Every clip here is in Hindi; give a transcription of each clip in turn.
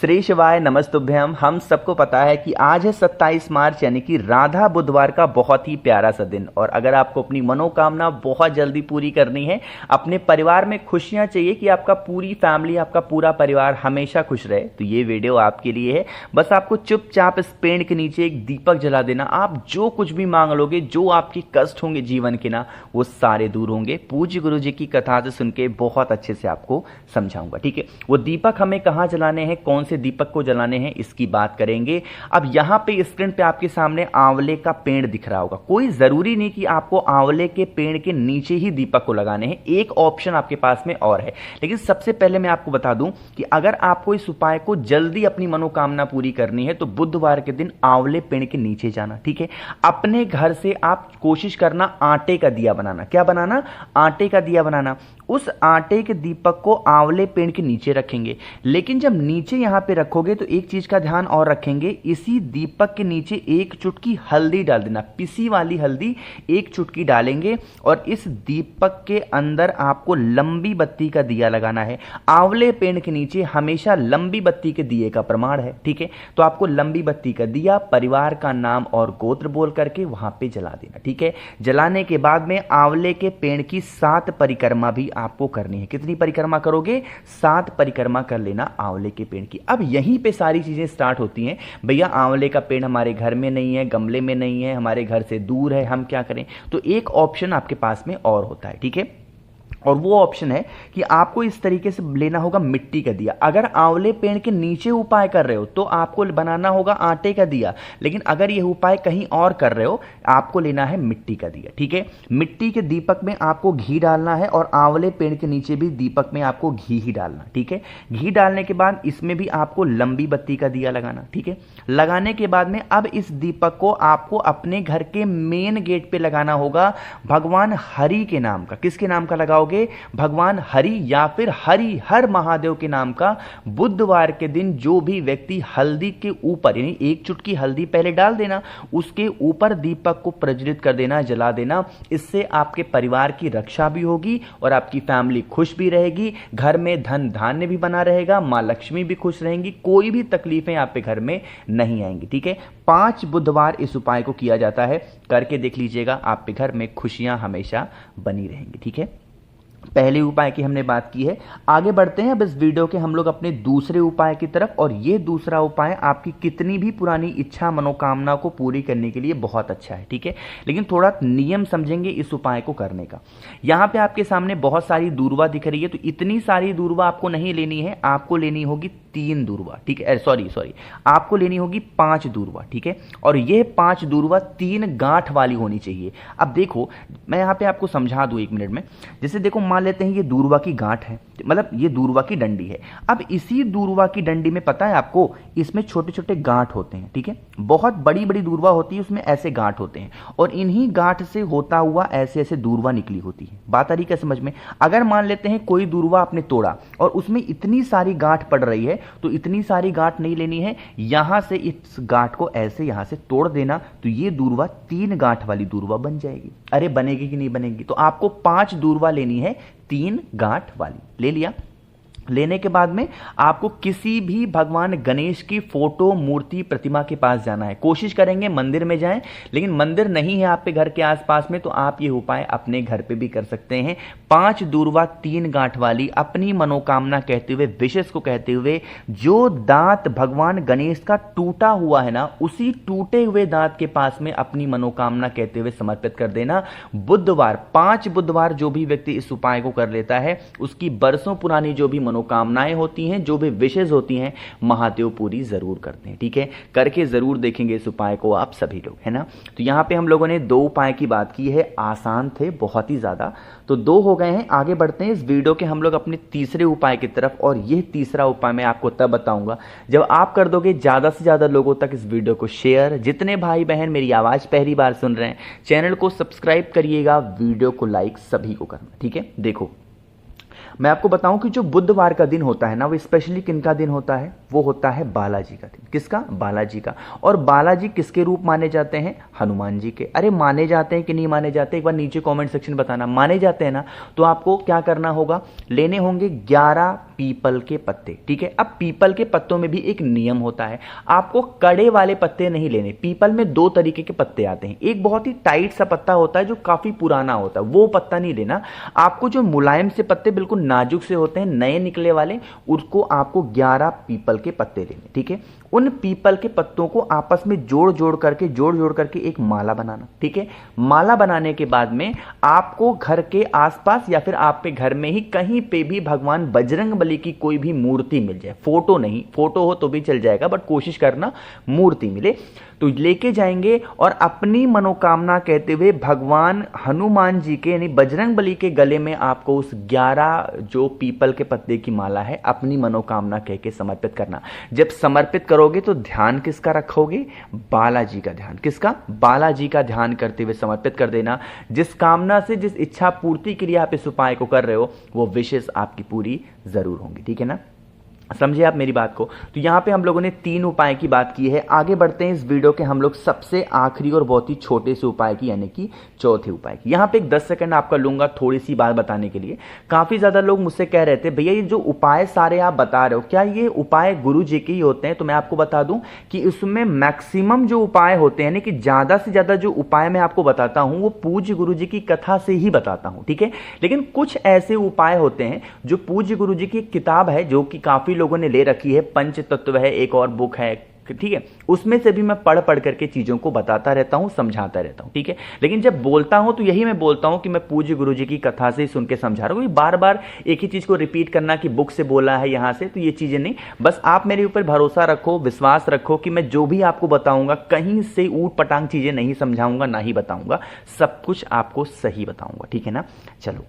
श्री शिवाय नमस्तुभ्यम। हम सबको पता है कि आज है 27 मार्च यानी कि राधा बुधवार का बहुत ही प्यारा सा दिन। और अगर आपको अपनी मनोकामना बहुत जल्दी पूरी करनी है, अपने परिवार में खुशियां चाहिए कि आपका पूरी फैमिली, आपका पूरा परिवार हमेशा खुश रहे, तो ये वीडियो आपके लिए है। बस आपको चुपचाप इस पेड़ के नीचे एक दीपक जला देना। आप जो कुछ भी मांग लोगे, जो आपके कष्ट होंगे जीवन के ना, वो सारे दूर होंगे। पूज्य गुरु जी की कथा से सुन के बहुत अच्छे से आपको समझाऊंगा, ठीक है। वो दीपक हमें कहाँ जलाने हैं, कौन से दीपक को जलाने हैं, इसकी बात करेंगे। अब यहां पे स्क्रीन पे आपके सामने आंवले का पेड़ दिख रहा होगा। कोई जरूरी नहीं कि आपको आंवले के पेड़ के नीचे ही दीपक को लगाने हैं, एक ऑप्शन आपके पास में और है। लेकिन सबसे पहले मैं आपको बता दूं कि अगर आपको इस उपाय को जल्दी अपनी मनोकामना पूरी करनी है तो बुधवार के दिन आंवले पेड़ के नीचे जाना, ठीक है। अपने घर से आप कोशिश करना आटे का दिया बनाना। क्या बनाना? आटे का दिया बनाना। उस आटे के दीपक को आंवले पेड़ के नीचे रखेंगे। लेकिन जब नीचे यहां पे रखोगे तो एक चीज का ध्यान और रखेंगे, इसी दीपक के नीचे एक चुटकी हल्दी डाल देना, पिसी वाली हल्दी एक चुटकी डालेंगे। और इस दीपक के अंदर आपको लंबी बत्ती का दिया लगाना है। आंवले पेड़ के नीचे हमेशा लंबी बत्ती के दिए का प्रमाण है, ठीक है। तो आपको लंबी बत्ती का दिया परिवार का नाम और गोत्र बोल करके वहां पे जला देना, ठीक है। जलाने के बाद में आंवले के पेड़ की 7 परिक्रमा भी आपको करनी है। कितनी परिक्रमा करोगे? 7 परिक्रमा कर लेना आंवले के पेड़ की। अब यहीं पे सारी चीजें स्टार्ट होती हैं। भैया आंवले का पेड़ हमारे घर में नहीं है, गमले में नहीं है, हमारे घर से दूर है, हम क्या करें? तो एक ऑप्शन आपके पास में और होता है, ठीक है। और वो ऑप्शन है कि आपको इस तरीके से लेना होगा मिट्टी का दिया। अगर आंवले पेड़ के नीचे उपाय कर रहे हो तो आपको बनाना होगा आटे का दिया। लेकिन अगर ये उपाय कहीं और कर रहे हो, आपको लेना है मिट्टी का दिया, ठीक है। मिट्टी के दीपक में आपको घी डालना है और आंवले पेड़ के नीचे भी दीपक में आपको घी ही डालना, ठीक है। घी डालने के बाद इसमें भी आपको लंबी बत्ती का दिया लगाना, ठीक है। लगाने के बाद में अब इस दीपक को आपको अपने घर के मेन गेट पे लगाना होगा भगवान हरि के नाम का। किसके नाम का लगाओगे? भगवान हरि या फिर हरि हर महादेव के नाम का। बुधवार के दिन जो भी व्यक्ति हल्दी के ऊपर, यानी एक चुटकी हल्दी पहले डाल देना, उसके ऊपर दीपक को प्रज्वलित कर देना, जला देना। इससे आपके परिवार की रक्षा भी होगी और आपकी फैमिली खुश भी रहेगी। घर में धन धान्य भी बना रहेगा, मां लक्ष्मी भी खुश रहेंगी, कोई भी तकलीफें आपके घर में नहीं आएंगी, ठीक है। 5 बुधवार इस उपाय को किया जाता है, करके देख लीजिएगा, आपके घर में खुशियां हमेशा बनी रहेंगी, ठीक है। पहले उपाय की हमने बात की है। आगे बढ़ते हैं अब इस वीडियो के हम लोग अपने दूसरे उपाय की तरफ। और ये दूसरा उपाय आपकी कितनी भी पुरानी इच्छा मनोकामना को पूरी करने के लिए बहुत अच्छा है, ठीक है। लेकिन थोड़ा नियम समझेंगे इस उपाय को करने का। यहां पे आपके सामने बहुत सारी दूर्वा दिख रही है, तो इतनी सारी दूर्वा आपको नहीं लेनी है, आपको लेनी होगी 3 दूर्वा, ठीक है। सॉरी आपको लेनी होगी 5 दूर्वा, ठीक है। और ये 5 दूर्वा 3 गांठ वाली होनी चाहिए। अब देखो, मैं यहां पे आपको समझा दूं 1 मिनट में। जैसे देखो, मान लेते हैं ये दूर्वा की गांठ है, मतलब ये दूर्वा की डंडी है। अब इसी दूर्वा की डंडी में पता है आपको, इसमें छोटे छोटे गांठ होते हैं, ठीक है। बहुत बड़ी बड़ी दूर्वा होती है, उसमें ऐसे गांठ होते हैं और इन्हीं गांठ से होता हुआ ऐसे ऐसे दूर्वा निकली होती है। बात आ रही क्या समझ में? अगर मान लेते हैं कोई दूर्वा आपने तोड़ा और उसमें इतनी सारी गांठ पड़ रही है, तो इतनी सारी गांठ नहीं लेनी है, यहां से इस गांठ को ऐसे यहां से तोड़ देना, तो ये दूर्वा 3 गांठ वाली दूर्वा बन जाएगी। अरे बनेगी कि नहीं बनेगी? तो आपको 5 दूर्वा लेनी है, 3 गांठ वाली। ले लिया। लेने के बाद में आपको किसी भी भगवान गणेश की फोटो, मूर्ति, प्रतिमा के पास जाना है। कोशिश करेंगे मंदिर में जाएं, लेकिन मंदिर नहीं है आपके घर के आसपास में, तो आप ये उपाय अपने घर पे भी कर सकते हैं। 5 दूर्वा 3 गांठ वाली, अपनी मनोकामना कहते हुए, विशेष को कहते हुए, जो दांत भगवान गणेश का टूटा हुआ है ना, उसी टूटे हुए दांत के पास में अपनी मनोकामना कहते हुए समर्पित कर देना। बुधवार, 5 बुधवार जो भी व्यक्ति इस उपाय को कर लेता है, उसकी बरसों पुरानी जो भी मनोकामनाएं होती हैं, जो भी विशेष होती हैं, महादेव पूरी जरूर करते हैं, ठीक है। करके जरूर देखेंगे इस उपाय को आप सभी लोग, है ना। तो यहां पे हम लोगों ने 2 उपाय की बात की है, आसान थे बहुत ही ज्यादा, तो 2 हो गए हैं। आगे बढ़ते हैं इस वीडियो के हम लोग अपने तीसरे उपाय की तरफ। और यह तीसरा उपाय मैं आपको तब बताऊंगा जब आप कर दोगे ज्यादा से ज्यादा लोगों तक इस वीडियो को शेयर। जितने भाई बहन मेरी आवाज पहली बार सुन रहे हैं, चैनल को सब्सक्राइब करिएगा, वीडियो को लाइक सभी को करना, ठीक है। देखो, मैं आपको बताऊं कि जो बुधवार का दिन होता है ना, वो स्पेशली किनका दिन होता है? वो होता है बालाजी का दिन। किसका? बालाजी का। और बालाजी किसके रूप माने जाते हैं? हनुमान जी के। अरे माने जाते हैं कि नहीं माने जाते, एक बार नीचे कमेंट सेक्शन बताना। माने जाते हैं ना, तो आपको क्या करना होगा, लेने होंगे 11 पीपल के पत्ते। ठीक है, अब पीपल के पत्तों में भी एक नियम होता है, आपको कड़े वाले पत्ते नहीं लेने। पीपल में 2 तरीके के पत्ते आते हैं, एक बहुत ही टाइट सा पत्ता होता है जो काफी पुराना होता है, वो पत्ता नहीं लेना। आपको जो मुलायम से पत्ते बिल्कुल नाजुक से होते हैं, नए निकले वाले, उसको आपको 11 पीपल के पत्ते लेने। ठीक है, उन पीपल के पत्तों को आपस में जोड़ जोड़ करके एक माला बनाना। ठीक है, माला बनाने के बाद में आपको घर के आसपास या फिर आपके घर में ही कहीं पे भी भगवान बजरंगबली की कोई भी मूर्ति मिल जाए, फोटो नहीं, फोटो हो तो भी चल जाएगा, बट कोशिश करना मूर्ति मिले तो लेके जाएंगे और अपनी मनोकामना कहते हुए भगवान हनुमान जी के यानी बजरंगबली के गले में आपको उस 11 जो पीपल के पत्ते की माला है अपनी मनोकामना कह के समर्पित करना। जब समर्पित करोगे तो ध्यान किसका रखोगे? बालाजी का ध्यान। किसका? बालाजी का ध्यान करते हुए समर्पित कर देना। जिस कामना से, जिस इच्छा पूर्ति के लिए आप इस उपाय को कर रहे हो, वो विशेष आपकी पूरी जरूर होंगी। ठीक है ना, समझे आप मेरी बात को? तो यहां पे हम लोगों ने 3 उपाय की बात की है। आगे बढ़ते हैं इस वीडियो के हम लोग सबसे आखिरी और बहुत ही छोटे से उपाय की, यानी कि चौथे उपाय की। यहां पे एक 10 सेकंड आपका लूंगा थोड़ी सी बात बताने के लिए। काफी ज्यादा लोग मुझसे कह रहे थे भैया ये जो उपाय सारे आप बता रहे हो, क्या ये उपाय गुरु जी के ही होते हैं? तो मैं आपको बता दूं कि इसमें मैक्सिमम जो उपाय होते हैं, यानी कि ज्यादा से ज्यादा जो उपाय मैं आपको बताता हूं वो पूज्य गुरु जी की कथा से ही बताता हूं। ठीक है, लेकिन कुछ ऐसे उपाय होते हैं जो पूज्य गुरु जी की एक किताब है जो कि काफी लोगों ने ले रखी है, पंचतत्व है, एक और बुक है, ठीक है, उसमें से भी मैं पढ़ करके चीजों को बताता रहता हूं, समझाता रहता हूं। ठीक है, लेकिन जब बोलता हूं तो यही मैं बोलता हूं कि मैं पूज्य गुरु जी की कथा से ही सुन के समझा रहा हूं। बार बार एक ही चीज को रिपीट करना कि बुक से बोला है यहां से, तो ये चीजें नहीं। बस आप मेरे ऊपर भरोसा रखो, विश्वास रखो कि मैं जो भी आपको बताऊंगा कहीं से ऊट पटांग चीजें नहीं समझाऊंगा, ना ही बताऊंगा, सब कुछ आपको सही बताऊंगा। ठीक है ना, चलो।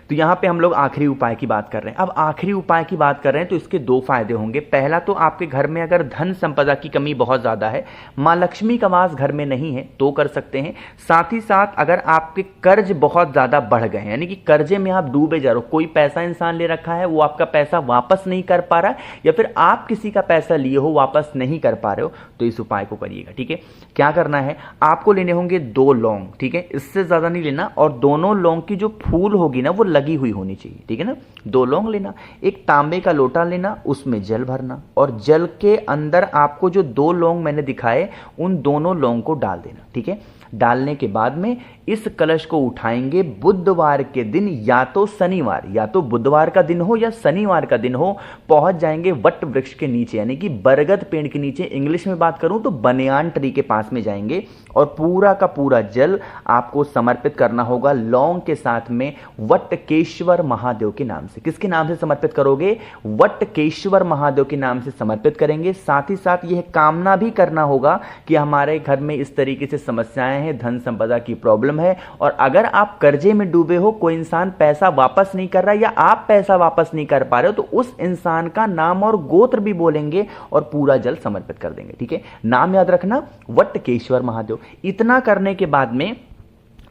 तो यहां पे हम लोग आखिरी उपाय की बात कर रहे हैं। अब आखिरी उपाय की बात कर रहे हैं तो इसके 2 फायदे होंगे। पहला तो आपके घर में अगर धन संपदा की कमी बहुत ज्यादा है, मां लक्ष्मी का वास घर में नहीं है, तो कर सकते हैं। साथ ही साथ अगर आपके कर्ज बहुत ज्यादा बढ़ गए हैं, यानी कि कर्जे में आप डूबे जा रहे हो, कोई पैसा इंसान ले रखा है, वो आपका पैसा वापस नहीं कर पा रहा है, या फिर आप किसी का पैसा लिए हो वापस नहीं कर पा रहे हो, तो इस उपाय को करिएगा। ठीक है, क्या करना है, आपको लेने होंगे 2 लौंग। ठीक है, इससे ज्यादा नहीं लेना, और दोनों लौंग की जो फूल होगी ना वो लगी हुई होनी चाहिए। ठीक है ना, 2 लौंग लेना, एक तांबे का लोटा लेना, उसमें जल भरना, और जल के अंदर आपको जो 2 लौंग मैंने दिखाए उन दोनों लौंग को डाल देना। ठीक है, डालने के बाद में इस कलश को उठाएंगे बुधवार के दिन, या तो शनिवार, या तो बुधवार का दिन हो या शनिवार का दिन हो, पहुंच जाएंगे वट वृक्ष के नीचे, यानी कि बरगद पेड़ के नीचे, इंग्लिश में बात करूं तो बनियान ट्री के पास में जाएंगे, और पूरा का पूरा जल आपको समर्पित करना होगा लौंग के साथ में वटकेश्वर महादेव के नाम से। किसके नाम से समर्पित करोगे? वटकेश्वर महादेव के नाम से समर्पित करेंगे। साथ ही साथ यह कामना भी करना होगा कि हमारे घर में इस तरीके से समस्याएं हैं, धन संपदा की प्रॉब्लम है, और अगर आप कर्जे में डूबे हो, कोई इंसान पैसा वापस नहीं कर रहा या आप पैसा वापस नहीं कर पा रहे हो, तो उस इंसान का नाम और गोत्र भी बोलेंगे और पूरा जल समर्पित कर देंगे। ठीक है, नाम याद रखना, वटकेश्वर महादेव। इतना करने के बाद में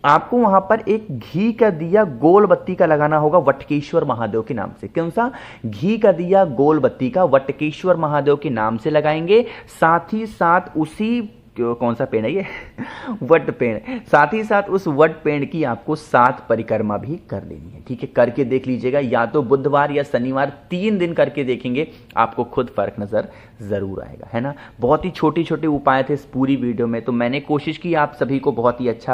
आपको वहां पर एक घी का दिया गोल बत्ती का लगाना होगा वटकेश्वर महादेव के नाम से। कौन सा? घी का दिया गोल बत्ती का वटकेश्वर महादेव के नाम से लगाएंगे। साथ ही साथ उसी, कौन सा पेड़ है ये? वट पेड़। साथ ही साथ उस वट पेड़ की आपको 7 परिक्रमा भी कर लेनी है। ठीक है, करके देख लीजिएगा, या तो बुधवार या शनिवार, 3 दिन करके देखेंगे, आपको खुद फर्क नजर जरूर आएगा, है ना। बहुत ही छोटे छोटे उपाय थे इस पूरी वीडियो में, तो मैंने कोशिश की आप सभी को बहुत ही अच्छा